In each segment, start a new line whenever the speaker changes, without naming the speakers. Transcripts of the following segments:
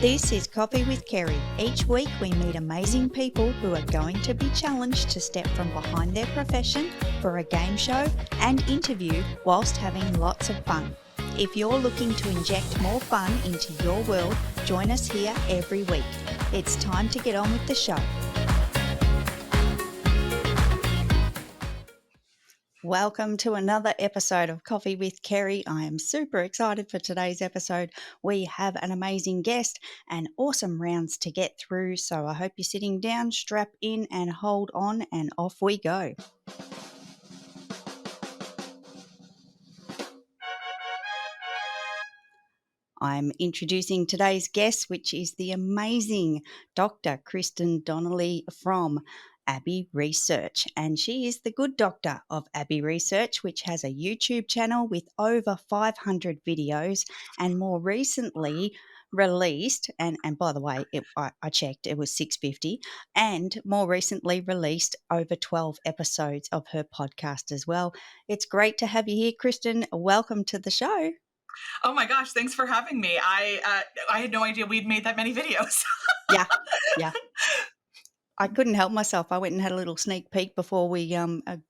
This is Coffee with Kerry. Each week we meet amazing people who are going to be challenged to step from behind their profession for a game show and interview whilst having lots of fun. If you're looking to inject more fun into your world, join us here every week. It's time to get on with the show. Welcome to another episode of Coffee with Kerry. I am super excited for today's episode. We have an amazing guest and awesome rounds to get through. So I hope you're sitting down, strap in and hold on, and off we go. I'm introducing today's guest, which is the amazing Dr. Kristen Donnelly from Abbey Research, and she is the good doctor of Abbey Research, which has a YouTube channel with over 500 videos and more recently released, and by the way, I checked, it was 650, and more recently released over 12 episodes of her podcast as well. It's great to have you here, Kristen. Welcome to the show.
Oh my gosh, thanks for having me. I had no idea we'd made that many videos.
Yeah. I couldn't help myself. I went and had a little sneak peek before we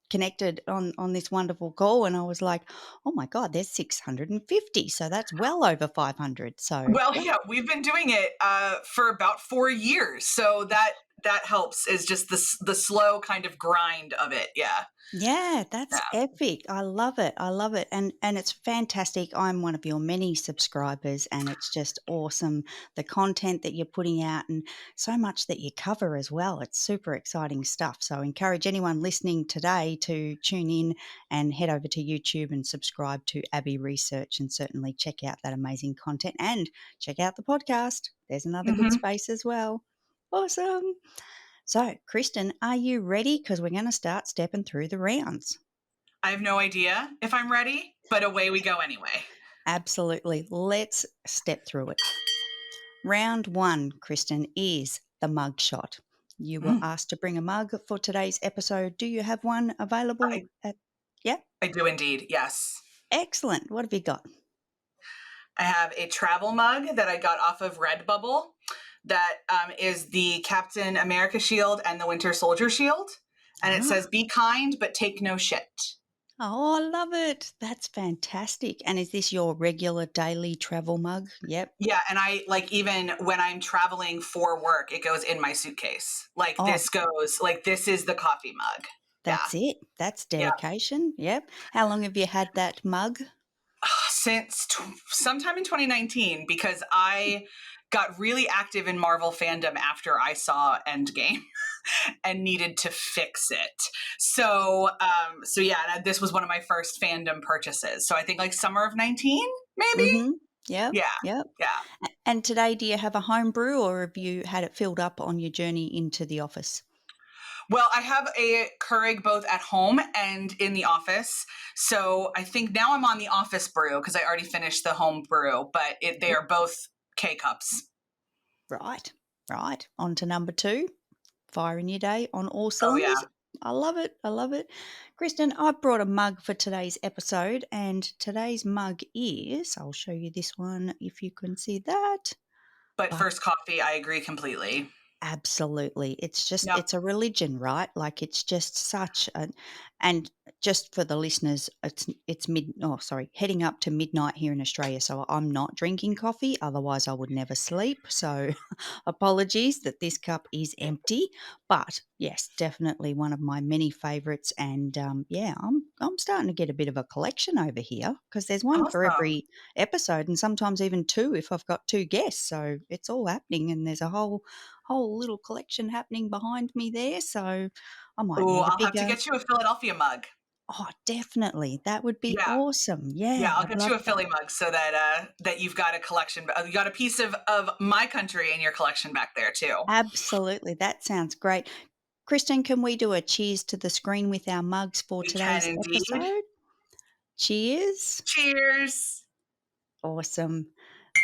connected on this wonderful call, and I was like, oh my God, there's 650. So that's well over 500. So
Well, yeah, we've been doing it for about 4 years. So that helps, is just the slow kind of grind of it.
Yeah, that's epic. I love it. And it's fantastic. I'm one of your many subscribers, and it's just awesome, the content that you're putting out and so much that you cover as well. It's super exciting stuff. So I encourage anyone listening today to tune in and head over to YouTube and subscribe to Abbey Research, and certainly check out that amazing content and check out the podcast. There's another good space as well. Awesome. So, Kristen, are you ready? Because we're going to start stepping through the rounds.
I have no idea if I'm ready, but away we go anyway.
Absolutely. Let's step through it. Round one, Kristen, is the mug shot. You were asked to bring a mug for today's episode. Do you have one available?
I do indeed, yes.
Excellent. What have you got?
I have a travel mug that I got off of Redbubble that is the Captain America shield and the Winter Soldier shield. And it says, "Be kind, but take no shit."
Oh, I love it. That's fantastic. And is this your regular daily travel mug? Yep.
Yeah. And I even when I'm traveling for work, it goes in my suitcase. This is the coffee mug.
That's it. That's dedication. Yep. How long have you had that mug?
Since sometime in 2019, because I got really active in Marvel fandom after I saw Endgame and needed to fix it. So yeah, this was one of my first fandom purchases. So I think summer of 19, maybe.
Mm-hmm. Yep. And today, do you have a home brew, or have you had it filled up on your journey into the office?
Well, I have a Keurig both at home and in the office. So I think now I'm on the office brew because I already finished the home brew, but they are both K-cups.
Right. On to number 2. Fire in your day on all cylinders.
Oh, yeah.
I love it. Kristen, I brought a mug for today's episode, and today's mug is, I'll show you this one if you can see that.
But first coffee, I agree completely.
Absolutely. It's just, it's a religion, right? Like it's just such and just for the listeners, it's heading up to midnight here in Australia. So I'm not drinking coffee. Otherwise I would never sleep. So apologies that this cup is empty, but yes, definitely one of my many favorites. And I'm starting to get a bit of a collection over here because there's one for every episode, and sometimes even 2 if I've got 2 guests. So it's all happening, and there's a whole little collection happening behind me there. So I might need
I'll have to get you a Philadelphia mug.
Oh, definitely. That would be awesome. Yeah.
I'll get you a Philly mug so that you've got a collection. You got a piece of my country in your collection back there too.
Absolutely. That sounds great. Kristen, can we do a cheers to the screen with our mugs for today's episode? Cheers.
Cheers.
Awesome.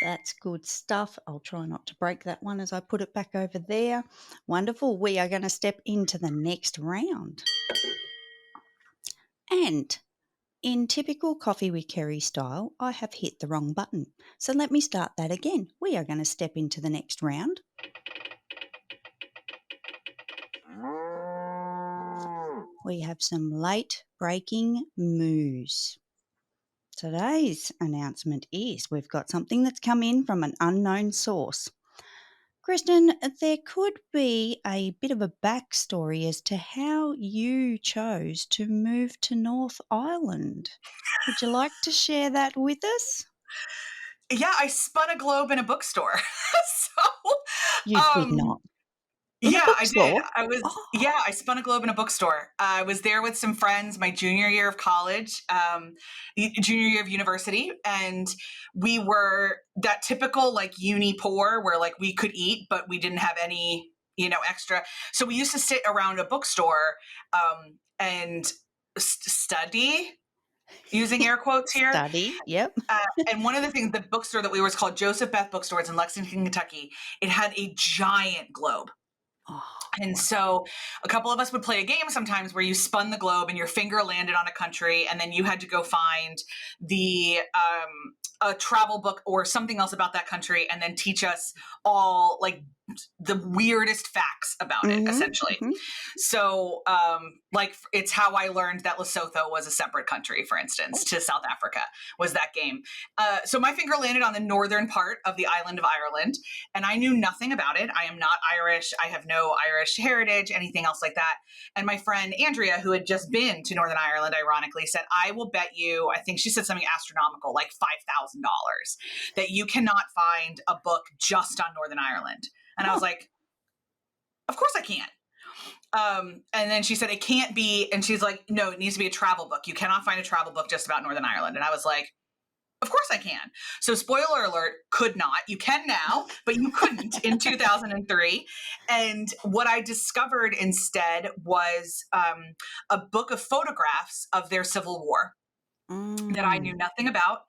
That's good stuff. I'll try not to break that one as I put it back over there. Wonderful. We are going to step into the next round. And In typical Coffee with Kerry style, I have hit the wrong button. So let me start that again. We are going to step into the next round. We have some late breaking news. Today's announcement is we've got something that's come in from an unknown source. Kristen, there could be a bit of a backstory as to how you chose to move to North Ireland. Would you like to share that with us?
Yeah, I spun a globe in a bookstore. So,
You did not. In a
yeah, I did.
bookstore? Oh,
I spun a globe in a bookstore. I was there with some friends my junior year of college, junior year of university. And we were that typical like uni poor where like we could eat, but we didn't have any, extra. So we used to sit around a bookstore and study, using air quotes here.
study. Yep.
And one of the things, the bookstore that we were was called Joseph Beth Bookstore. It's in Lexington, Kentucky. It had a giant globe.
Oh,
And so a couple of us would play a game sometimes where you spun the globe and your finger landed on a country, and then you had to go find the a travel book or something else about that country, and then teach us all like the weirdest facts about it,
mm-hmm,
essentially.
mm-hmm.
So, like it's how I learned that Lesotho was a separate country, for instance, to South Africa was that game. So my finger landed on the northern part of the island of Ireland, and I knew nothing about it. I am not Irish. I have no Irish heritage, anything else like that. And my friend Andrea, who had just been to Northern Ireland, ironically, said, I will bet you, I think she said something astronomical, like $5,000, that you cannot find a book just on Northern Ireland. And I was like, of course I can. And then she said, it can't be. And she's like, no, it needs to be a travel book. You cannot find a travel book just about Northern Ireland. And I was like, of course I can. So spoiler alert, could not. You can now, but you couldn't in 2003. And what I discovered instead was a book of photographs of their Civil War that I knew
Mm.
nothing about,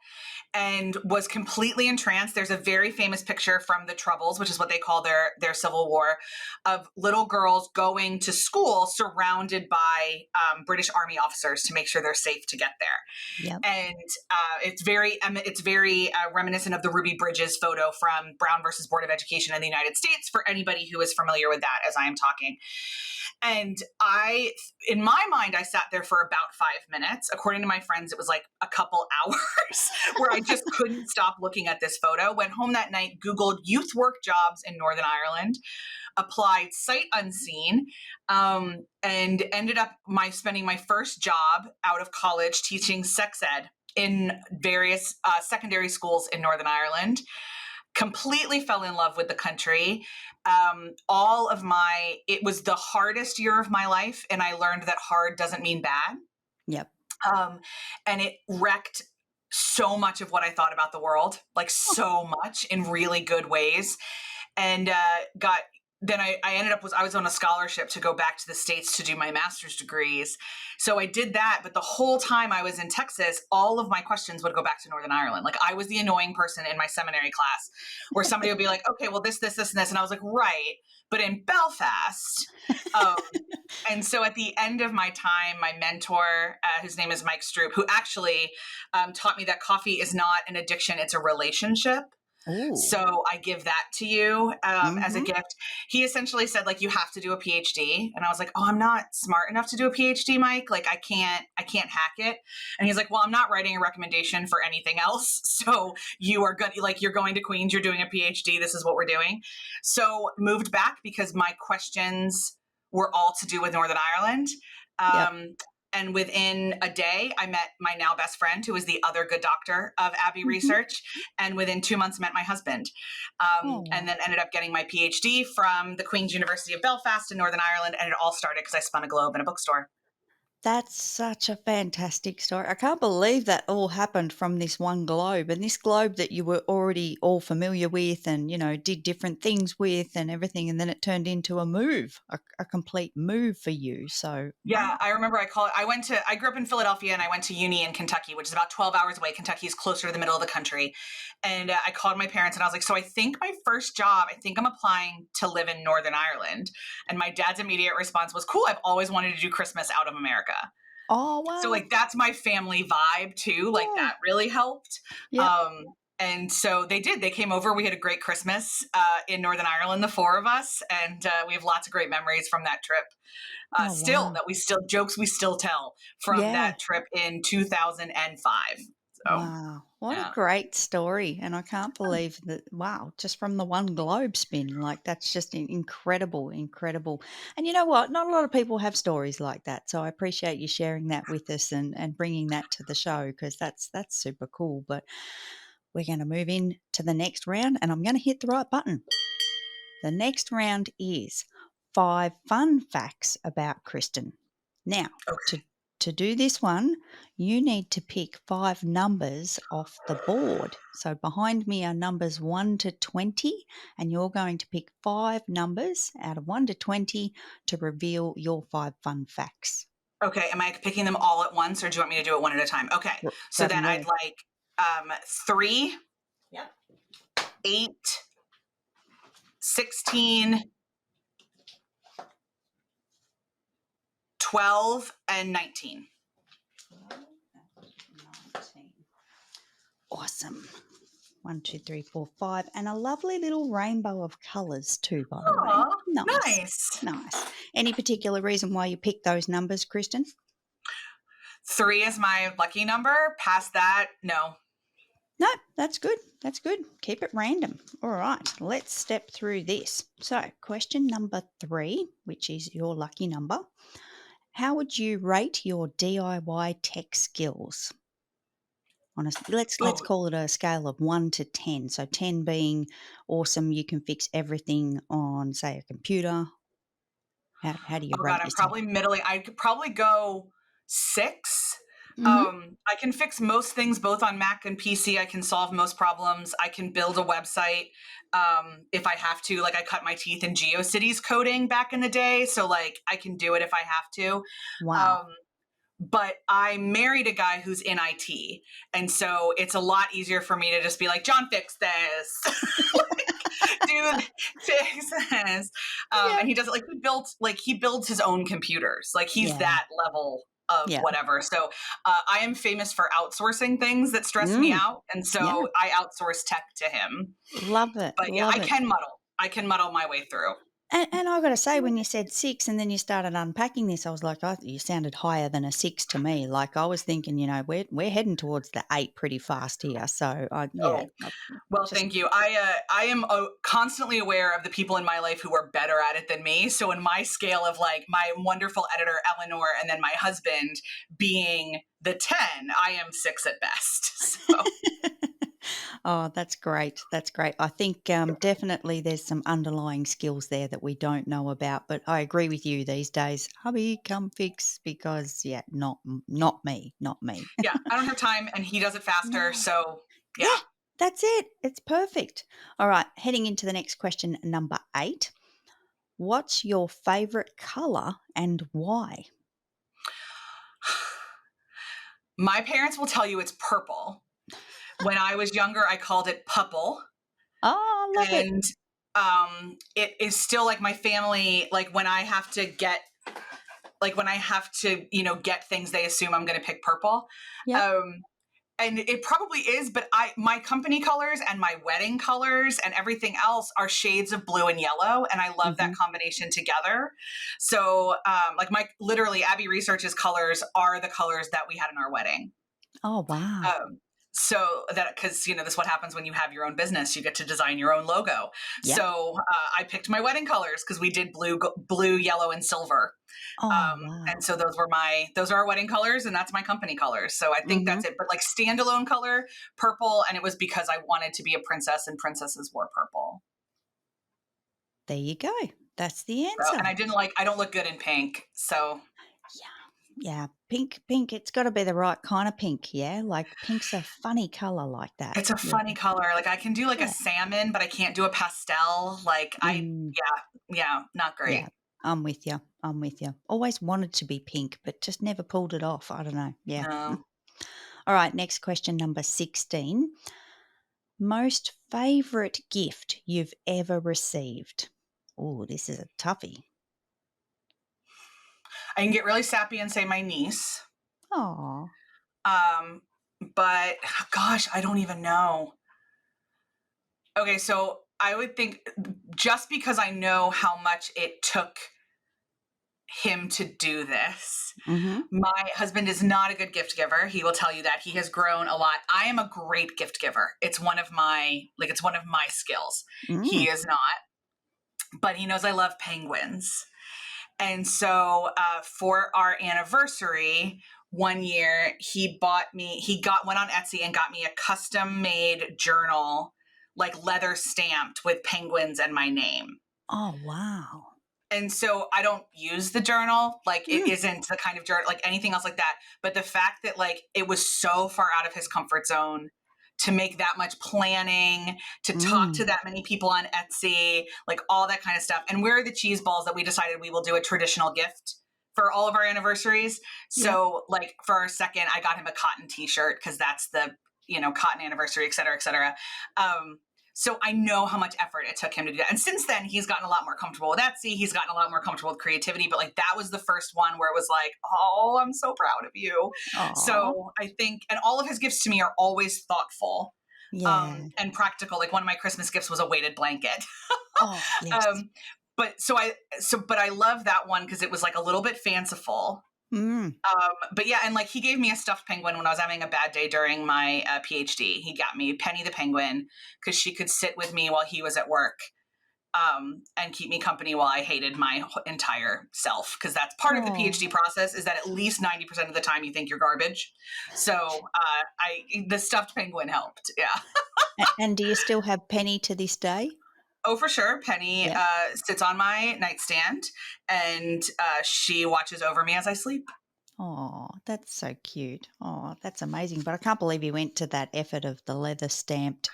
and was completely entranced. There's a very famous picture from the Troubles, which is what they call their Civil War, of little girls going to school surrounded by British Army officers to make sure they're safe to get there.
Yep.
And it's very reminiscent of the Ruby Bridges photo from Brown versus Board of Education in the United States, for anybody who is familiar with that as I am talking. And in my mind, I sat there for about 5 minutes. According to my friends, it was like a couple hours where I just couldn't stop looking at this photo. Went home that night, Googled youth work jobs in Northern Ireland, applied sight unseen, and ended up spending my first job out of college teaching sex ed in various secondary schools in Northern Ireland. Completely fell in love with the country. It was the hardest year of my life, and I learned that hard doesn't mean bad.
Yep.
And it wrecked so much of what I thought about the world, like so much in really good ways. And I was on a scholarship to go back to the States to do my master's degrees. So I did that. But the whole time I was in Texas, all of my questions would go back to Northern Ireland. Like I was the annoying person in my seminary class where somebody would be like, okay, well, this, and this. And I was like, right. But in Belfast, and so at the end of my time, my mentor, whose name is Mike Stroop, who actually taught me that coffee is not an addiction, it's a relationship.
Oh.
So I give that to you as a
Mm-hmm.
gift. He essentially said, like, you have to do a PhD. And I was like, oh, I'm not smart enough to do a PhD, Mike. Like, I can't hack it. And he's like, well, I'm not writing a recommendation for anything else. So you are good. Like, you're going to Queens, you're doing a PhD. This is what we're doing. So moved back because my questions were all to do with Northern Ireland.
Yep.
And within a day, I met my now best friend, who was the other good doctor of Abbey
Mm-hmm.
Research. And within 2 months, met my husband. And
Oh.
then ended up getting my PhD from the Queen's University of Belfast in Northern Ireland. And it all started because I spun a globe in a bookstore.
That's such a fantastic story. I can't believe that all happened from this one globe, and this globe that you were already all familiar with and, did different things with and everything. And then it turned into a move, a complete move for you. So,
Yeah, I remember I grew up in Philadelphia and I went to uni in Kentucky, which is about 12 hours away. Kentucky is closer to the middle of the country. And I called my parents and I was like, so I think my first job, I think I'm applying to live in Northern Ireland. And my dad's immediate response was, cool, I've always wanted to do Christmas out of America.
Oh,
So
wow.
like that's my family vibe too. Like
Yeah.
that really helped.
Yep.
Um, and so they did. They came over. We had a great Christmas in Northern Ireland, the four of us, and we have lots of great memories from that trip.
Oh,
Still,
wow.
that we still jokes we still tell from
Yeah.
that trip in 2005. So
Wow. What a
yeah.
great story. And I can't believe that, wow, just from the one globe spin, like that's just incredible, incredible. And you know what? Not a lot of people have stories like that. So I appreciate you sharing that with us and bringing that to the show because that's super cool. But we're going to move in to the next round and I'm going to hit the right button. The next round is 5 fun facts about Kristen. Now,
Okay.
to do this one, you need to pick 5 numbers off the board. So behind me are numbers 1 to 20, and you're going to pick 5 numbers out of 1 to 20 to reveal your 5 fun facts.
Okay. Am I picking them all at once, or do you want me to do it one at a time? Okay. So
Grab
then
them
I'd
all.
like 3, yep, 8, 16, 12, and 19.
19. Awesome. 1, 2, 3, 4, 5, and a lovely little rainbow of colours too, by the way.
Aw,
Nice.
nice.
Nice. Any particular reason why you picked those numbers, Kristen?
3 is my lucky number. Past that, no.
No, that's good. That's good. Keep it random. All right, let's step through this. So, question number 3, which is your lucky number. How would you rate your DIY tech skills? Let's
Oh,
call it a scale of 1 to 10. So 10 being awesome, you can fix everything on, say, a computer. How do you
oh God,
rate
I'm
yourself?
probably middling. I could probably go 6.
Mhm.
I can fix most things both on Mac and PC. I can solve most problems. I can build a website if I have to. Like I cut my teeth in GeoCities coding back in the day, so like I can do it if I have to.
Wow.
Um, but I married a guy who's in IT, and so it's a lot easier for me to just be like, John, fix this. Dude, fix this.
Yeah.
And he does it like he builds his own computers. Like he's
Yeah.
that level of
Yeah.
whatever. So I am famous for outsourcing things that stress me
Mm.
out. And
Yeah.
so I outsource tech to him.
Love it.
But yeah,
Love it.
I can muddle my way through.
And I got to say, when you said 6 and then you started unpacking this, I was like, oh, you sounded higher than a 6 to me. Like I was thinking, we're heading towards the 8 pretty fast here. So yeah,
Oh, well,
just
thank you. I am constantly aware of the people in my life who are better at it than me. So in my scale of like my wonderful editor Eleanor and then my husband being the 10, I am 6 at best. So
oh, that's great. That's great. I think definitely there's some underlying skills there that we don't know about. But I agree with you these days. Hubby, come fix because yeah, not me, not me.
yeah, I don't have time and he does it faster.
Yeah.
So yeah.
Yeah, that's it. It's perfect. All right, heading into the next question, number 8. What's your favorite color and why?
My parents will tell you it's purple. When I was younger, I called it pupple.
Oh, I love it.
And it is still like my family, like when I have to get things, they assume I'm going to pick purple.
Yep.
Um, and it probably is, but my company colors and my wedding colors and everything else are shades of blue and yellow, and I love that
Hmm.
combination together. So, like my literally Abbey Research's colors are the colors that we had in our wedding.
Oh, wow.
Um, so that because this is what happens when you have your own business, you get to design your own logo.
Yep.
So I picked my wedding colors because we did blue, yellow, and silver.
Oh,
And
wow.
so those are our wedding colors, and that's my company colors. So I think
Hmm.
that's it. But like standalone color, purple, and it was because I wanted to be a princess, and princesses wore purple.
There you go. That's the
So, and
answer.
I don't look good in pink. So
Yeah. Yeah. Pink. It's got to be the right kind of pink. Yeah. Like pink's a funny color like that.
it's a
Yeah.
funny color. Like I can do like a
Yeah.
salmon, but I can't do a pastel.
Mm,
Yeah, not great.
yeah. I'm with you. I'm with you. Always wanted to be pink, but just never pulled it off. I don't know. Yeah.
No.
All right. Next question, number 16. Most favorite gift you've ever received? Oh, this is a toughie.
I can get really sappy and say my niece.
Oh.
But gosh, I don't even know. Okay, so I would think just because I know how much it took him to do this.
Mhm.
My husband is not a good gift giver. He will tell you that. He has grown a lot. I am a great gift giver. It's one of my skills.
Mm.
He is not, but he knows I love penguins. And so for our anniversary, one year he went on Etsy and got me a custom made journal, like leather stamped with penguins and my name.
Oh, wow.
And so I don't use the journal. Like it
Mm.
isn't the kind of journal, like anything else like that. But the fact that like it was so far out of his comfort zone to make that much planning, to talk to
Mm.
that many people on Etsy, like all that kind of stuff. And we're the cheese balls that we decided we will do a traditional gift for all of our anniversaries.
Yep.
So like for our second, I got him a cotton t-shirt because that's the, cotton anniversary, et cetera, et cetera. So I know how much effort it took him to do that. And since then, he's gotten a lot more comfortable with Etsy. He's gotten a lot more comfortable with creativity. But like that was the first one where it was like, oh, I'm so proud of you.
Aw.
So I think, and all of his gifts to me are always thoughtful
Yeah.
and practical. Like one of my Christmas gifts was a weighted blanket.
Oh, yes.
um, but I love that one because it was like a little bit fanciful.
Mm.
But yeah, and like he gave me a stuffed penguin when I was having a bad day during my PhD. He got me Penny the penguin because she could sit with me while he was at work and keep me company while I hated my entire self. Because that's part of the
Oh.
PhD process is that at least 90% of the time you think you're garbage. So the stuffed penguin helped. Yeah.
And do you still have Penny to this day?
Oh, for sure. Penny
Yep.
sits on my nightstand and she watches over me as I sleep.
Oh, that's so cute. Oh, that's amazing. But I can't believe you went to that effort of the leather stamped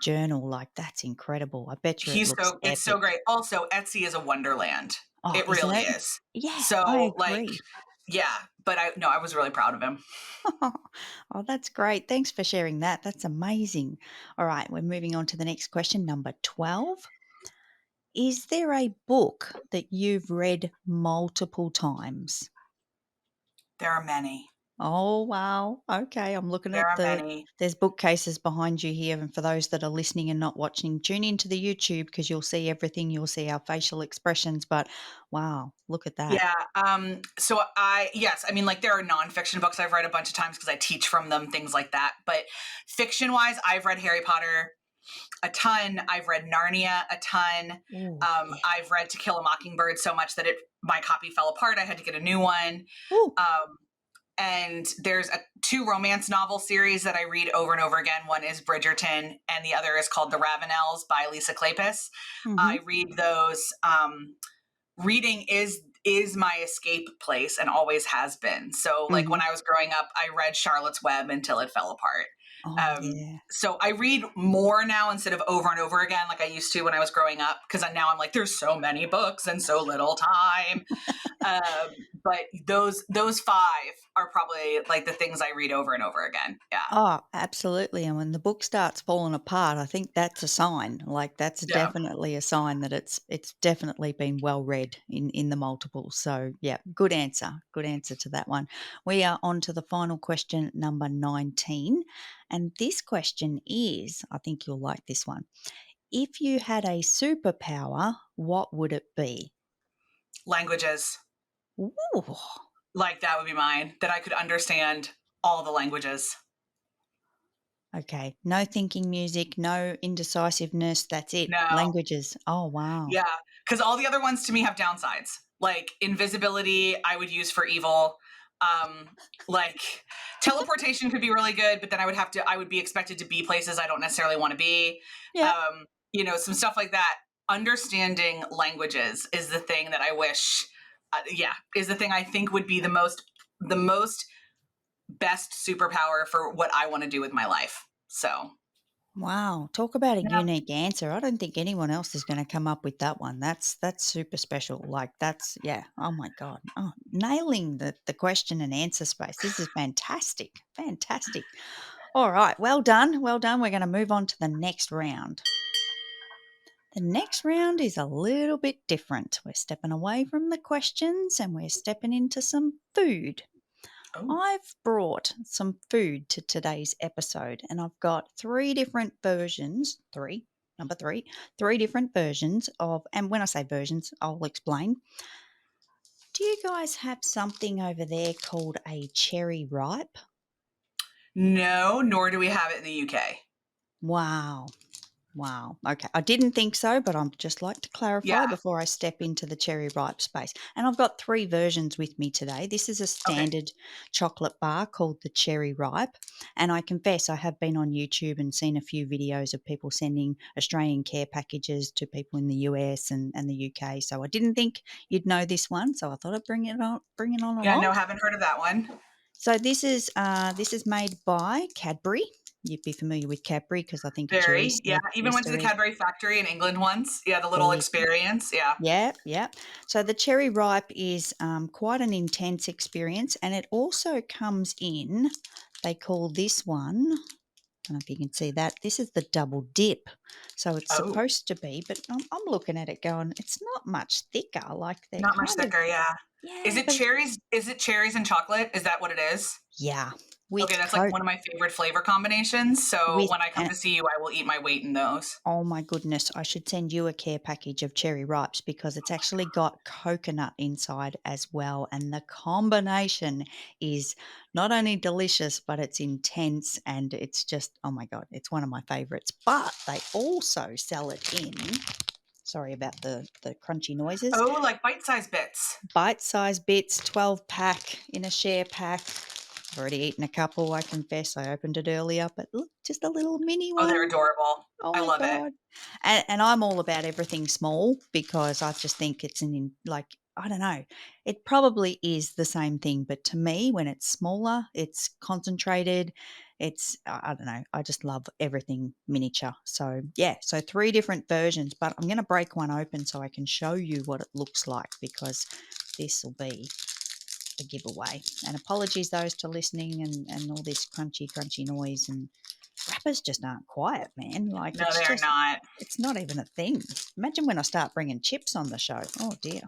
journal. Like, that's incredible. I bet you it looks
It's so
epic.
great. Also, Etsy is a wonderland.
Oh,
It
isn't
really
it?
is.
Yeah, I
So like,
agree.
yeah, but I was really proud of him.
Oh, that's great. Thanks for sharing that. That's amazing. All right, we're moving on to the next question, number 12. Is there a book that you've read multiple times?
There are many.
Oh, wow. Okay, I'm looking
There
at
are many.
there's bookcases behind you here, and for those that are listening and not watching, tune into the YouTube because you'll see everything. You'll see our facial expressions, but wow, look at that.
Yeah. Yes, I mean, like there are nonfiction books I've read a bunch of times because I teach from them, things like that. But fiction wise, I've read Harry Potter a ton. I've read Narnia a ton.
Oh, yeah.
I've read To Kill a Mockingbird so much that my copy fell apart. I had to get a new one.
Oh,
Um, and there's two romance novel series that I read over and over again. One is Bridgerton, and the other is called The Ravenels by Lisa Kleypas.
mm-hmm,
I read those. Reading is my escape place and always has been. So, like
mm-hmm.
when I was growing up, I read Charlotte's Web until it fell apart.
Oh, yeah.
So I read more now instead of over and over again, like I used to when I was growing up, because now I'm like, there's so many books and so little time. But those five are probably like the things I read over and over again. Yeah.
Oh, absolutely. And when the book starts falling apart, I think that's a sign. Like that's
Yeah.
definitely a sign that it's definitely been well read in the multiples. So yeah, good answer. Good answer to that one. We are on to the final question, number 19. And this question is, I think you'll like this one. If you had a superpower, what would it be?
Languages.
Ooh.
Like that would be mine, that I could understand all the languages.
Okay. No thinking music, no indecisiveness. That's it.
No.
Languages. Oh, wow.
Yeah. Because all the other ones to me have downsides. Like invisibility, I would use for evil. Like teleportation could be really good, but then I would be expected to be places I don't necessarily want to be.
Yeah.
Some stuff like that. Understanding languages is the thing that I wish, is the thing I think would be the most best superpower for what I want to do with my life. So,
Wow. Talk about a
yeah.
unique answer. I don't think anyone else is going to come up with that one. That's super special. Like that's yeah. Oh my God. Oh, nailing the question and answer space. This is fantastic. Fantastic. All right. Well done. Well done. We're going to move on to the next round. The next round is a little bit different. We're stepping away from the questions and we're stepping into some food.
Oh.
I've brought some food to today's episode, and I've got three different versions, number three different versions of, and when I say versions, I'll explain. Do you guys have something over there called a cherry ripe?
No, nor do we have it in the UK.
Wow. Wow. Okay. I didn't think so, but I'd just like to clarify
Yeah.
before I step into the cherry ripe space. And I've got three versions with me today. This is a
Okay.
standard chocolate bar called the cherry ripe. And I confess, I have been on YouTube and seen a few videos of people sending Australian care packages to people in the US and the UK. So I didn't think you'd know this one. So I thought I'd bring it on
Yeah,
along.
no, haven't heard of that one.
So this is made by Cadbury. You'd be familiar with Cadbury because I think it's your
Very. Yeah.
Easter
Even went to
Easter
the
egg.
Cadbury factory in England once. Yeah, the
There
little
you go.
experience. Yeah.
Yeah, yeah. So the cherry ripe is quite an intense experience, and it also comes in. They call this one. I don't know if you can see that. This is the double dip. So it's
Oh,
supposed to be, but I'm looking at it going, it's not much thicker. Like they're
not much
kind of,
thicker. Yeah. Is
yeah,
it
but
cherries? Is it cherries and chocolate? Is that what it is?
yeah,
Okay,
with
that's like one of my favorite flavor combinations. So
with
when I come to see you, I will eat my weight in those.
oh my goodness, I should send you a care package of cherry ripes because it's actually got coconut inside as well. And the combination is not only delicious, but it's intense and it's just, oh my God, it's one of my favorites. But they also sell it in, sorry about the crunchy noises,
Oh, like bite-sized bits.
bite-sized bits, 12 pack in a share pack. I've already eaten a couple, I confess. I opened it earlier, but look, just a little mini
Oh, they're
one.
adorable.
Oh
I
my
love it.
God. And I'm all about everything small because I just think it's like, I don't know, it probably is the same thing. But to me, when it's smaller, it's concentrated. I don't know, I just love everything miniature. So, yeah, so three different versions, but I'm going to break one open so I can show you what it looks like because this will be a giveaway. And apologies those to listening and all this crunchy noise and rappers just aren't quiet, man. Like
No, they are not.
it's not even a thing. Imagine when I start bringing chips on the show. Oh dear.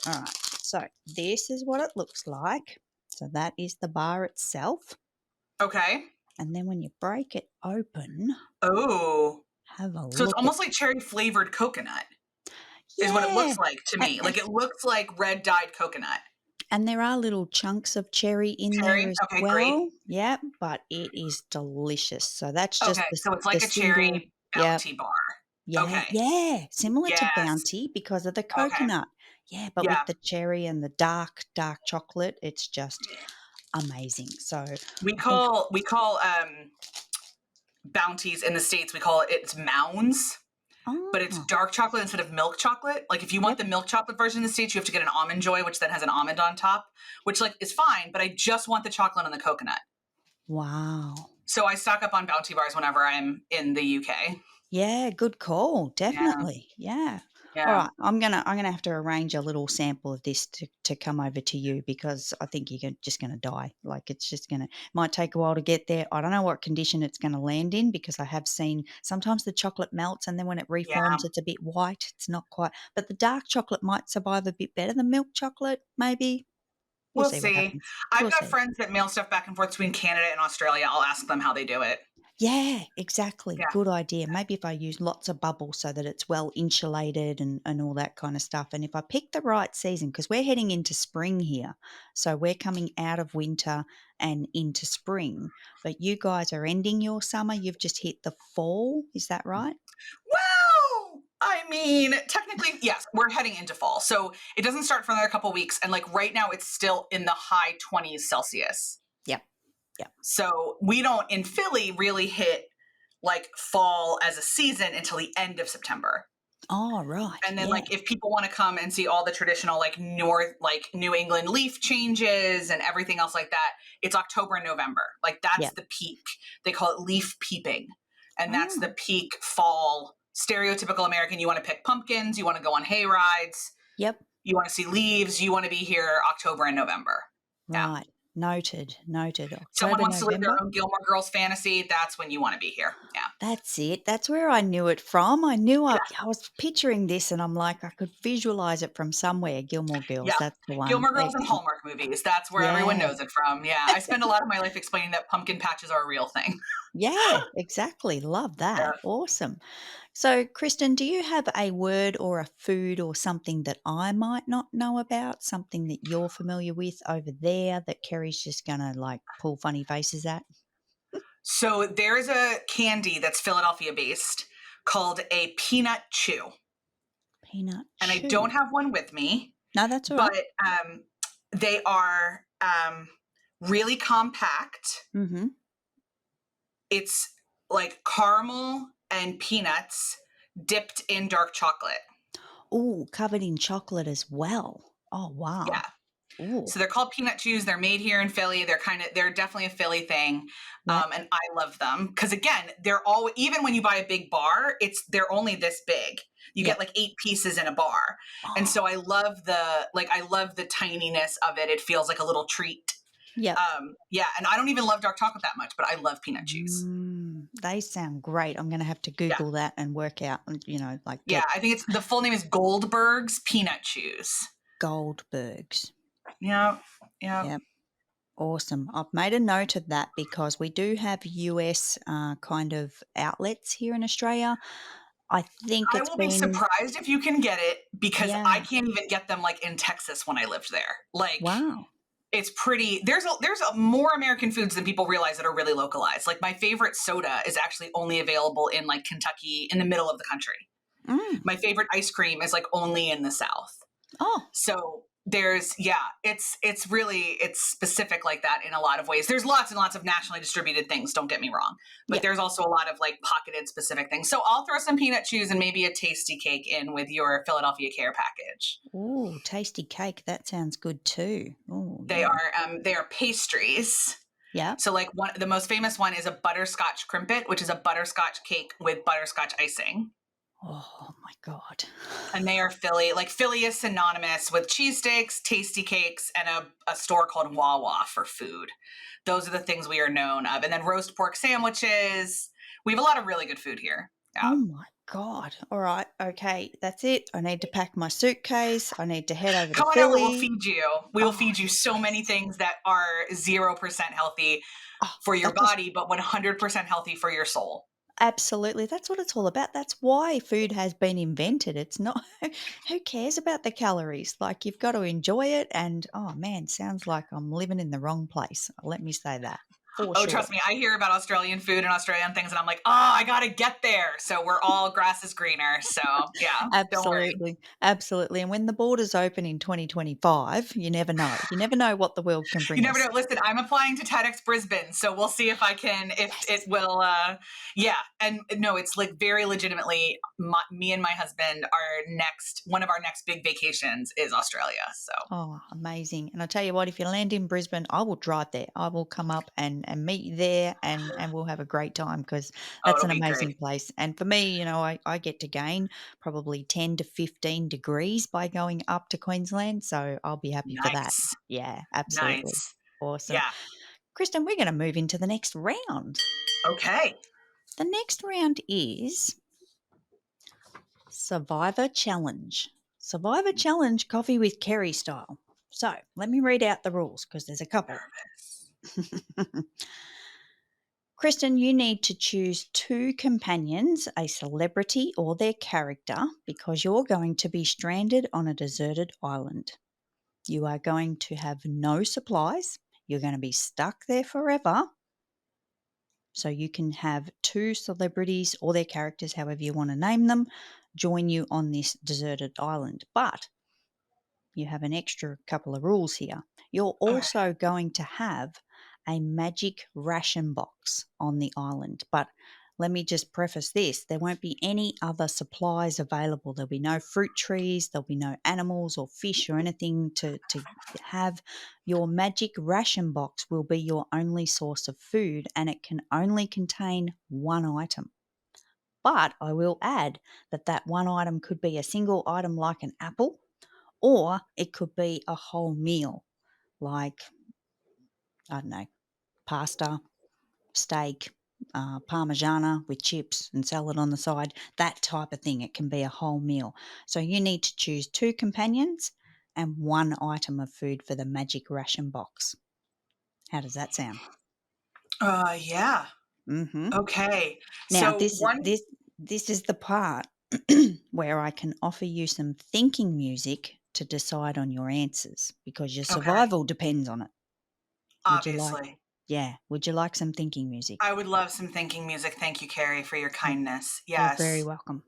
All right. So this is what it looks like. So that is the bar itself.
Okay.
And then when you break it open,
Oh.
have a
So it's
look at
almost like cherry flavored coconut is what it
yeah.
looks like to
And,
me.
and
Like it looks like red dyed coconut.
and there are little chunks of cherry in there
Cherry.
as
Okay, great.
well. Yeah, but it is delicious. So that's just
Okay, so it's
the
like a
single.
cherry
Yeah.
bounty bar.
Yeah,
Okay.
yeah, similar to
Yes.
Bounty because of the
Okay.
coconut. Yeah, but
Yeah.
with the cherry and the dark chocolate, it's just amazing. So
We
I think
call we call bounties in the States, we call it's mounds, but it's
oh,
dark chocolate instead of milk chocolate. Like if you want
yep.
the milk chocolate version in the States, you have to get an almond joy, which then has an almond on top, which like is fine, but I just want the chocolate and the coconut.
Wow.
So I stock up on bounty bars whenever I'm in the UK.
Yeah, good call.
Yeah.
Definitely. Yeah. All
Yeah.
right. I'm gonna have to arrange a little sample of this to come over to you because I think you're just gonna die. Like it's just gonna might take a while to get there. I don't know what condition it's gonna land in because I have seen sometimes the chocolate melts and then when it
Yeah.
reforms it's a bit white. It's not quite but the dark chocolate might survive a bit better than milk chocolate, maybe. We'll
We'll
see what
see.
happens.
I've
We'll
got
see.
friends that mail stuff back and forth between Canada and Australia. I'll ask them how they do it.
Yeah, exactly.
Yeah.
Good idea. Maybe if I use lots of bubbles so that it's well insulated and all that kind of stuff. And if I pick the right season, because we're heading into spring here. So we're coming out of winter and into spring. But you guys are ending your summer. You've just hit the fall. Is that right?
Well, I mean, technically, yes, we're heading into fall. So it doesn't start for another couple weeks. And like right now, it's still in the high 20s Celsius.
Yep. Yep.
So we don't in Philly really hit like fall as a season until the end of September.
Oh, right.
And then
Yeah.
like if people want to come and see all the traditional like New England leaf changes and everything else like that, it's October and November. Like that's
Yep.
the peak. They call it leaf peeping. And that's the
Oh,
peak fall stereotypical American. You want to pick pumpkins, you want to go on hay rides,
yep.
you want to see leaves, you want to be here October and November. Yeah.
Right. Noted, noted.
Someone
October,
wants to live their
November.
own Gilmore Girls fantasy, that's when you wanna be here. Yeah.
That's it. That's where I knew it from. I knew
Yeah.
I was picturing this and I'm like, I could visualize it from somewhere. Gilmore Girls,
Yeah.
that's the one.
Gilmore Girls and
Excellent.
Hallmark movies, that's where everyone
Yeah.
knows it from. Yeah. I spend a lot of my life explaining that pumpkin patches are a real thing.
Yeah, exactly. Love
Yeah.
that. Awesome. So, Kristen, do you have a word or a food or something that I might not know about? Something that you're familiar with over there that Kerry's just going to like pull funny faces at?
So there's a candy that's Philadelphia based called a peanut chew.
Peanut
And I don't
chew.
have one with me,
No, that's all right.
but they are really compact.
Mm-hmm.
It's like caramel and peanuts dipped in dark chocolate.
Oh, covered in chocolate as well. Oh,
Yeah.
wow. Oh,
So they're called peanut chews. They're made here in Philly. They're definitely a Philly thing.
yeah.
And I love them because again, they're all, even when you buy a big bar, they're only this big. You
Yep.
get like 8 pieces in a bar. And
Oh,
so I love the tininess of it. It feels like a little treat.
yep.
Yeah. And I don't even love dark chocolate that much, but I love peanut chews.
They sound great. I'm going to have to
Yeah.
Google that and work out, like
Yeah.
get
I think the full name is Goldberg's Peanut Chews.
Goldbergs.
Yeah. Yeah.
Yep. Awesome. I've made a note of that because we do have US kind of outlets here in Australia. I think
I
it's
will be
been,
surprised if you can get it because I
yeah.
can't even get them like in Texas when I lived there. Like
Wow.
it's pretty there's more American foods than people realize that are really localized. Like my favorite soda is actually only available in like Kentucky in the middle of the country.
Mm.
My favorite ice cream is like only in the South.
Oh,
So it's specific like that in a lot of ways. There's lots and lots of nationally distributed things, don't get me wrong, but
yeah.
there's also a lot of like pocketed specific things. So I'll throw some peanut chews and maybe a tasty cake in with your Philadelphia care package.
Ooh, tasty cake. That sounds good too. Oh,
They
yeah.
are pastries.
Yeah.
So like the most famous one is a butterscotch crimpet, which is a butterscotch cake with butterscotch icing.
Oh my God.
And they are Philly. Like Philly is synonymous with cheesesteaks, tasty cakes, and a store called Wawa for food. Those are the things we are known of. And then roast pork sandwiches. We have a lot of really good food here.
Oh
Yeah.
my God. All right. Okay. That's it. I need to pack my suitcase. I need to head over to
Come on over. We'll
Philly.
feed you. We will
Oh,
feed you so many
yes.
things that are 0% healthy
Oh,
for your
that just
body, but 100% healthy for your soul.
absolutely. That's what it's all about. That's why food has been invented. It's not, who cares about the calories? Like, you've got to enjoy it. And oh man, sounds like I'm living in the wrong place. Let me say that for
Oh,
sure.
trust me, I hear about Australian food and Australian things, and I'm like, oh, I gotta get there. So we're all grass is greener. So yeah, don't worry.
Absolutely. Absolutely. And when the borders open in 2025, you never know. You never know what the world can
You
bring
never know.
us.
Listen, I'm applying to TEDx Brisbane, so we'll see if I can, if it
Yes.
will. Yeah, and no, it's like very legitimately. Me and my husband, one of our next big vacations is Australia. So
Oh, amazing. And I tell you what, if you land in Brisbane, I will drive there. I will come up and meet you there and we'll have a great time because
oh,
that's
it'll
an
be great.
amazing place. And for me, I get to gain probably 10 to 15 degrees by going up to Queensland. So I'll be happy for that.
Nice,
Yeah, absolutely.
nice.
Awesome.
Yeah.
Kristen, we're going to move into the next round.
Okay.
The next round is Survivor Challenge. Survivor Challenge coffee with Kerry style. So let me read out the rules because there's a couple.
Nervous.
Kristen, you need to choose two companions, a celebrity or their character, because you're going to be stranded on a deserted island. You are going to have no supplies. You're going to be stuck there forever. So you can have two celebrities or their characters, however you want to name them, join you on this deserted island. But you have an extra couple of rules here. You're
Okay.
also going to have a magic ration box on the island. But let me just preface this, there won't be any other supplies available. There'll be no fruit trees, there'll be no animals or fish or anything to have. Your magic ration box will be your only source of food and it can only contain one item. But I will add that that one item could be a single item like an apple, or it could be a whole meal like I don't know, pasta, steak, parmigiana with chips and salad on the side, that type of thing. It can be a whole meal. So you need to choose 2 companions and 1 item of food for the magic ration box. How does that sound?
Yeah.
Mhm.
Okay.
Now
So one
this is the part where I can offer you some thinking music to decide on your answers because your
Okay.
survival depends on it. Would you like
Obviously.
Yeah, would you like some thinking music?
I would love some thinking music. Thank you, Kerry, for your
You're
kindness.
you're very
Yes.
welcome.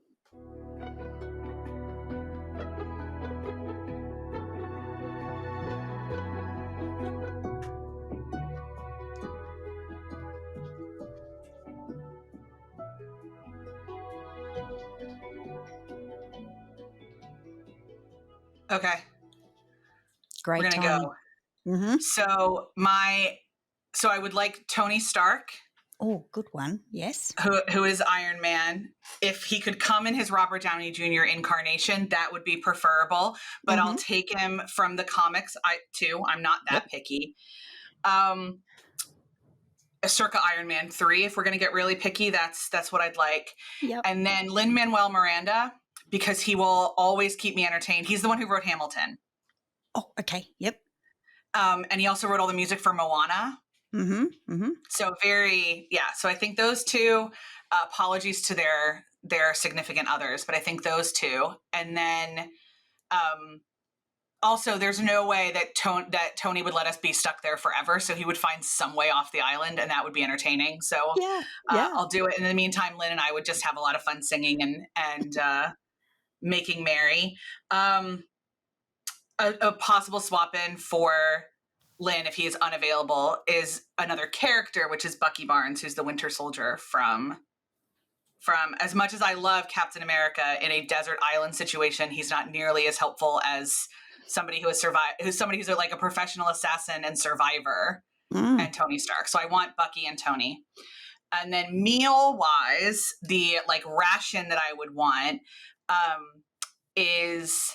Okay. We're
Great
gonna
timing.
go.
Mhm.
So I would like Tony Stark,
Oh, good one. Yes.
who is Iron Man. If he could come in his Robert Downey Jr. incarnation, that would be preferable. But I'll
Mhm.
take him from the comics too. I'm not that
Yep.
picky. Um, a circa Iron Man 3, if we're gonna get really picky, that's what I'd like.
Yep.
And then Lin Manuel Miranda, because he will always keep me entertained. He's the one who wrote Hamilton.
Oh, okay. Yep.
And he also wrote all the music for Moana.
Mhm. Mhm.
So yeah. So I think those two. Apologies to their significant others, but I think those two. And then um, also, there's no way that Tony would let us be stuck there forever. So he would find some way off the island, and that would be entertaining. So
Yeah. Yeah.
I'll do it. In the meantime, Lynn and I would just have a lot of fun singing and making merry. Um, a possible swap in for Lynn, if he is unavailable, is another character, which is Bucky Barnes, who's the Winter Soldier from as much as I love Captain America in a desert island situation, he's not nearly as helpful as somebody who has survived, who's somebody who's like a professional assassin and survivor,
Mm.
and Tony Stark. So I want Bucky and Tony. And then meal wise, the like ration that I would want is,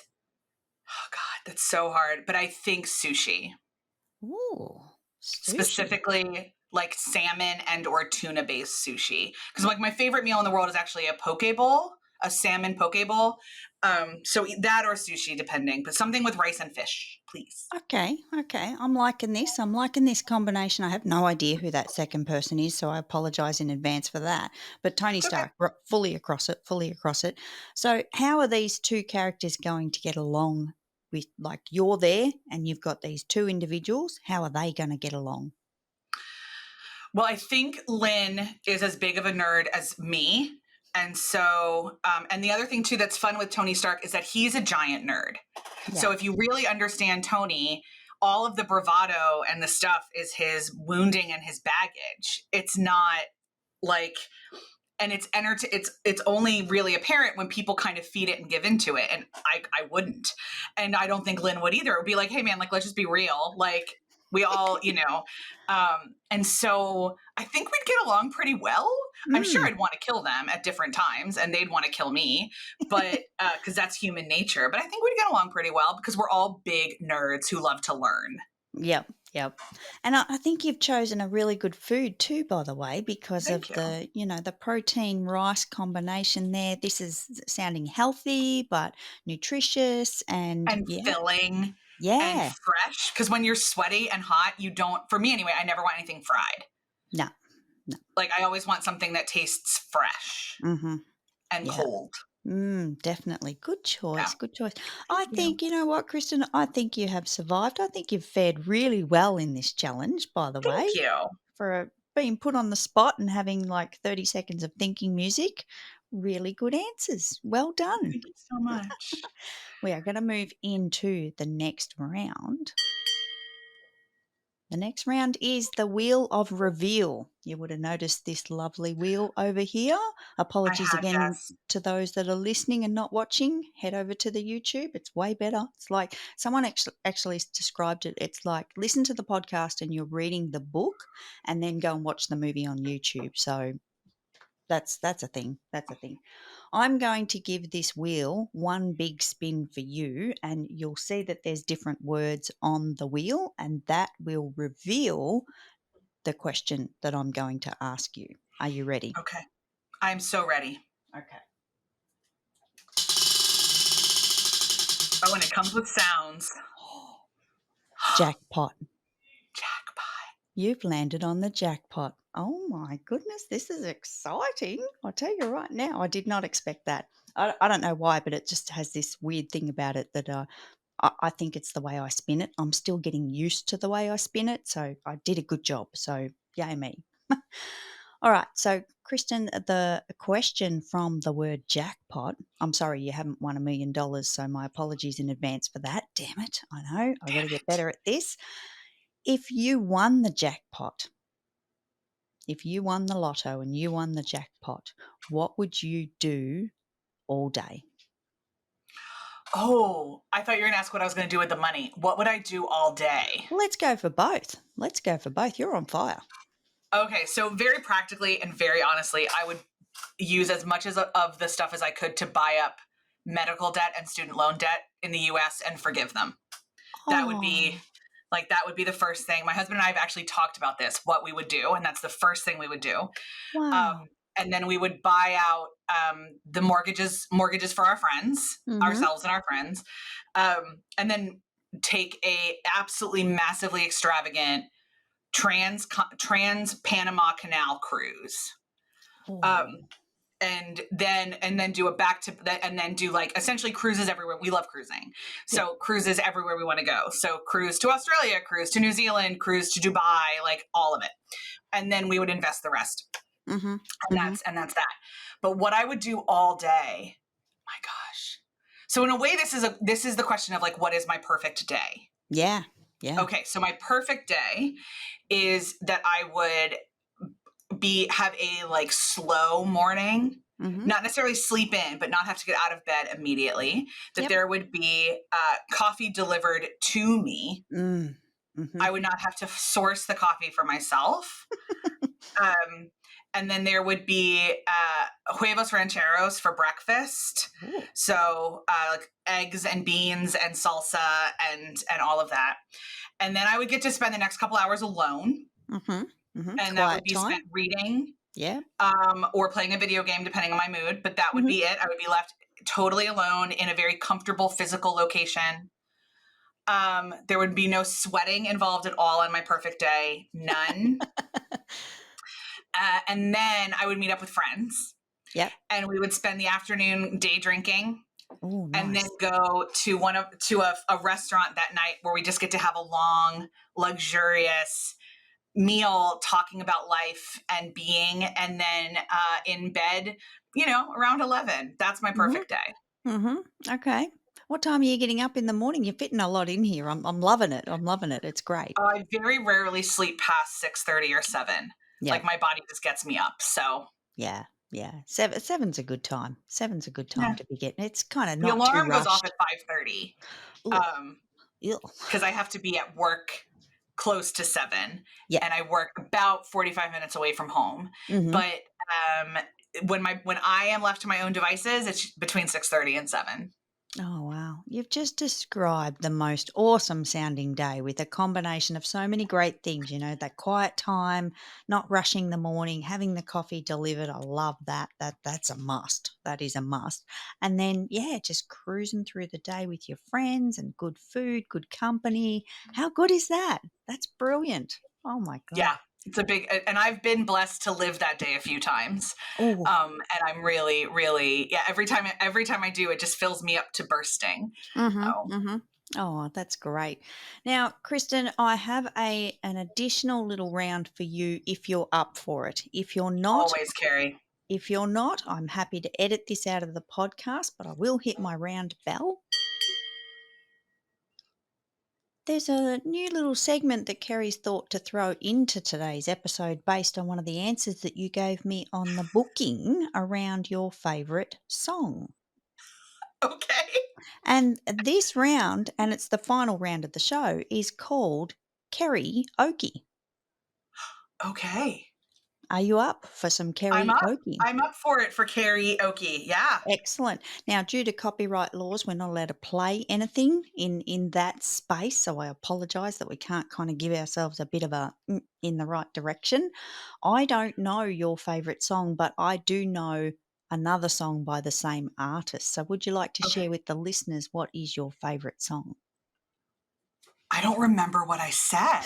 oh God, that's so hard. But I think sushi,
Ooh, sushi.
specifically like salmon and or tuna based sushi, because like my favorite meal in the world is actually a poke bowl, a salmon poke bowl. So that or sushi depending, but something with rice and fish, please.
Okay, okay. I'm liking this. I'm liking this combination. I have no idea who that second person is, so I apologize in advance for that. But Tony
It's okay.
Stark, fully across it, fully across it. So, how are these 2 characters going to get along with, like, you're there and you've got these 2 individuals? How are they going to get along?
Well, I think Lynn is as big of a nerd as me. And so, and the other thing too that's fun with Tony Stark is that he's a giant nerd.
Yeah.
So if you really understand Tony, all of the bravado and the stuff is his wounding and his baggage. It's not like, and it's only really apparent when people kind of feed it and give into it. And I wouldn't, and I don't think Lynn would either. It would be like, hey man, like let's just be real. Like we all, and so I think we'd get along pretty well. I'm sure
Mm.
I'd want to kill them at different times and they'd want to kill me, but because that's human nature. But I think we'd get along pretty well because we're all big nerds who love to learn.
Yep, yep. And I think you've chosen a really good food too, by the way, because
Thank
of
you.
the protein rice combination there. This is sounding healthy but nutritious and
And
yeah,
filling and
yeah.
fresh. Because when you're sweaty and hot, you don't, for me anyway, I never want anything fried.
No, no.
Like I always want something that tastes fresh
Mm-hmm.
and
Yeah.
cold.
Definitely. Good
Yeah.
choice. Good choice.
Thank
I
you.
think, you know what, Kristen, I think you have survived. I think you've fared really well in this challenge, by the way,
Thank you.
for being put on the spot and having like 30 seconds of thinking music. Really good answers. Well done.
Thank you so much.
We are going to move into the next round. The next round is the Wheel of Reveal. You would have noticed this lovely wheel over here.
I
Apologies
had,
again
yes.
to those that are listening and not watching. Head over to the YouTube. It's way better. It's like someone actually described it. It's like listen to the podcast and you're reading the book and then go and watch the movie on YouTube. So That's a thing. That's a thing. I'm going to give this wheel one big spin for you, and you'll see that there's different words on the wheel, and that will reveal the question that I'm going to ask you. Are you ready?
Okay. I'm so ready.
Okay.
Oh, and it comes with sounds.
Jackpot.
Jackpot.
You've landed on the jackpot. Oh my goodness, this is exciting. I'll tell you right now, I did not expect that. I don't know why, but it just has this weird thing about it that I think it's the way I spin it. I'm still getting used to the way I spin it. So I did a good job. So yay me. All right. So, Kristen, the question from the word jackpot, I'm sorry you haven't won $1 million. So, my apologies in advance for that. Damn it. I know. I've got to get better at this. If you won the jackpot, if you won the lotto and you won the jackpot, what would you do all day?
Oh, I thought you were going to ask what I was going to do with the money. What would I do all day?
Let's go for both. Let's go for both. You're on fire.
Okay, so very practically and very honestly, I would use as much of the stuff as I could to buy up medical debt and student loan debt in the US and forgive them. That would be
Oh,
that would be the first thing. My husband and I have actually talked about this, what we would do, and that's the first thing we would do.
wow.
And then we would buy out the mortgages for our friends,
Mm-hmm.
ourselves and our friends, and then take a absolutely massively extravagant trans Panama Canal cruise.
Oh,
Um, and then do a back to that, and then do like essentially cruises everywhere. We love cruising,
yeah.
so cruises everywhere we want to go. So cruise to Australia, cruise to New Zealand, cruise to Dubai, like all of it, and then we would invest the rest.
Mm-hmm.
And
Mm-hmm.
that's that. But what I would do all day, my gosh. So in a way, this is the question of like, what is my perfect day?
Yeah. Yeah.
Okay, so my perfect day is that I would have a like slow morning,
Mm-hmm.
not necessarily sleep in, but not have to get out of bed immediately. That
Yep.
there would be coffee delivered to me.
Mm. Mm-hmm.
I would not have to source the coffee for myself. Um, and then there would be huevos rancheros for breakfast.
Ooh.
So like eggs and beans and salsa and all of that. And then I would get to spend the next couple hours alone.
Mm-hmm. Mm-hmm.
And that would
Quiet
be
time.
spent reading
Yeah.
or playing a video game, depending on my mood. But that would
Mm-hmm.
be it. I would be left totally alone in a very comfortable physical location. There would be no sweating involved at all on my perfect day. None. And then I would meet up with friends
Yep.
and we would spend the afternoon day drinking
Oh,
and then
nice.
go to a restaurant that night where we just get to have a long, luxurious meal talking about life and being, and then in bed, around 11. That's my
Mm-hmm.
perfect day.
Mm-hmm. Okay. What time are you getting up in the morning? You're fitting a lot in here. I'm loving it. I'm loving it. It's great.
I very rarely sleep past 6:30 or 7.
Yeah.
Like my body just gets me up. So
Yeah. Yeah. Seven's a good time. Seven's a good time
yeah,
to be getting. It's kind of
the
not too
alarm goes off at
rushed.
5:30
Ugh. Ew.
because I have to be at work close to 7,
Yeah.
and I work about 45 minutes away from home.
Mm-hmm.
But when I am left to my own devices, it's between 6:30 and 7.
Oh, wow. You've just described the most awesome sounding day with a combination of so many great things, that quiet time, not rushing the morning, having the coffee delivered. I love that. That's a must. That is a must. And then, yeah, just cruising through the day with your friends and good food, good company. How good is that? That's brilliant. Oh my God.
Yeah, it's a big, and I've been blessed to live that day a few times.
Oh,
And I'm really, really, yeah, every time I do, it just fills me up to bursting. Oh,
mm-hmm, mm-hmm. Oh, that's great. Now, Kristen, I have an additional little round for you if you're up for it.
always, Kerry.
If you're not, I'm happy to edit this out of the podcast, but I will hit my round bell. There's a new little segment that Kerry's thought to throw into today's episode based on one of the answers that you gave me on the booking around your favourite song.
Okay.
And this round, and it's the final round of the show, is called Kerry Okie.
Okay.
Are you up for some karaoke?
I'm up for it for karaoke. Yeah.
Excellent. Now, due to copyright laws, we're not allowed to play anything in that space, so I apologise that we can't kind of give ourselves a bit of a in the right direction. I don't know your favourite song, but I do know another song by the same artist. So would you like to
Okay.
share with the listeners what is your favourite song?
I don't remember what I said.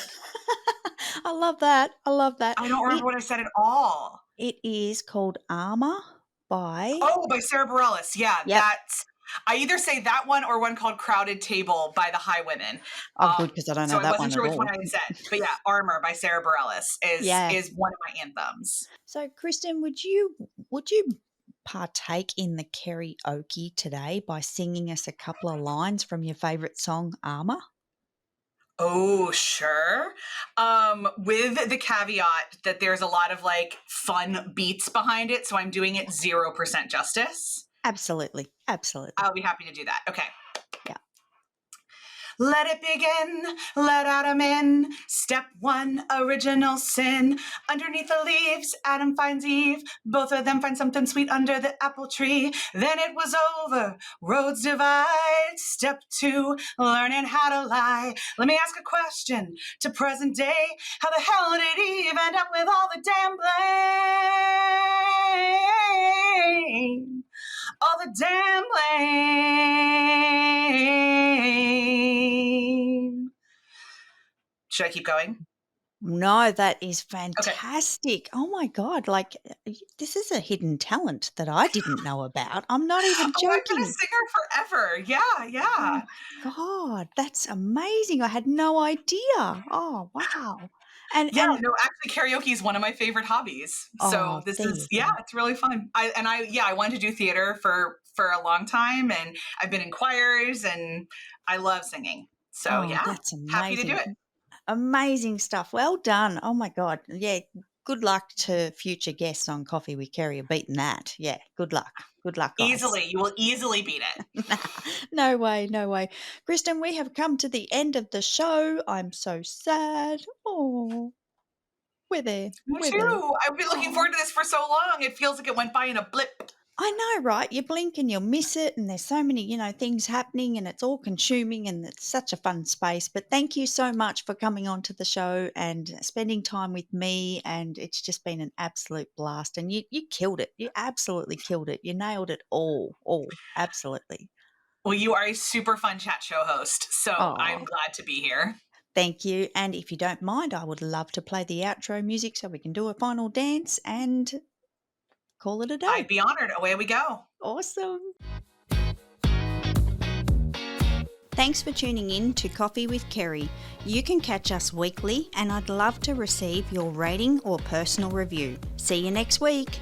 I love that. I love that.
I don't remember what I said at all.
It is called Armour by
Oh, by Sarah Bareilles. Yeah,
Yep.
I either say that one or one called Crowded Table by the Highwomen.
Oh, good, because I don't know
So I
that
wasn't
one
sure
at
which one
all.
I had said. But yeah, Armor by Sarah Bareilles
Yeah.
is one of my anthems.
So, Kristen, would you partake in the karaoke today by singing us a couple of lines from your favourite song, Armour?
Oh, sure. With the caveat that there's a lot of like fun beats behind it, so I'm doing it 0% justice.
Absolutely. Absolutely.
I'll be happy to do that. Okay.
Yeah.
Let it begin, let Adam in. Step one, original sin. Underneath the leaves, Adam finds Eve. Both of them find something sweet under the apple tree. Then it was over, roads divide. Step two, learning how to lie. Let me ask a question to present day. How the hell did Eve end up with all the damn blame? All the damn blame. Should I keep going?
No, that is
Okay.
fantastic. Oh my God. Like, this is a hidden talent that I didn't know about. I'm not even
Oh, I've been a
joking.
singer forever. Yeah,
Oh
yeah.
my God. That's amazing. I had no idea. Oh, wow.
Yeah,
And
no, actually karaoke is one of my favorite hobbies. So
oh,
this
there you
is yeah,
go.
it's really fun. I wanted to do theater for a long time, and I've been in choirs, and I love singing. So
Oh,
yeah,
that's
happy to do
amazing.
it.
Amazing stuff. Well done. Oh my God. Yeah. Good luck to future guests on Coffee with Kerry. You're beating that. Yeah. Good luck. Good luck, guys.
Easily, you will easily beat it.
No way. No way. Kristen, we have come to the end of the show. I'm so sad. Oh, we're there.
Me
We're there.
too. I've been looking
Oh.
forward to this for so long. It feels like it went by in a blip.
I know, right? You blink and you'll miss it, and there's so many, things happening, and it's all consuming, and it's such a fun space. But thank you so much for coming on to the show and spending time with me. And it's just been an absolute blast. And you killed it. You absolutely killed it. You nailed it all, absolutely.
Well, you are a super fun chat show host, so I'm
Oh,
glad to be here.
thank you. And if you don't mind, I would love to play the outro music so we can do a final dance and call it a
I'd
day.
be honored. Away we go.
Awesome. Thanks for tuning in to Coffee with Kerry. You can catch us weekly, and I'd love to receive your rating or personal review. See you next week.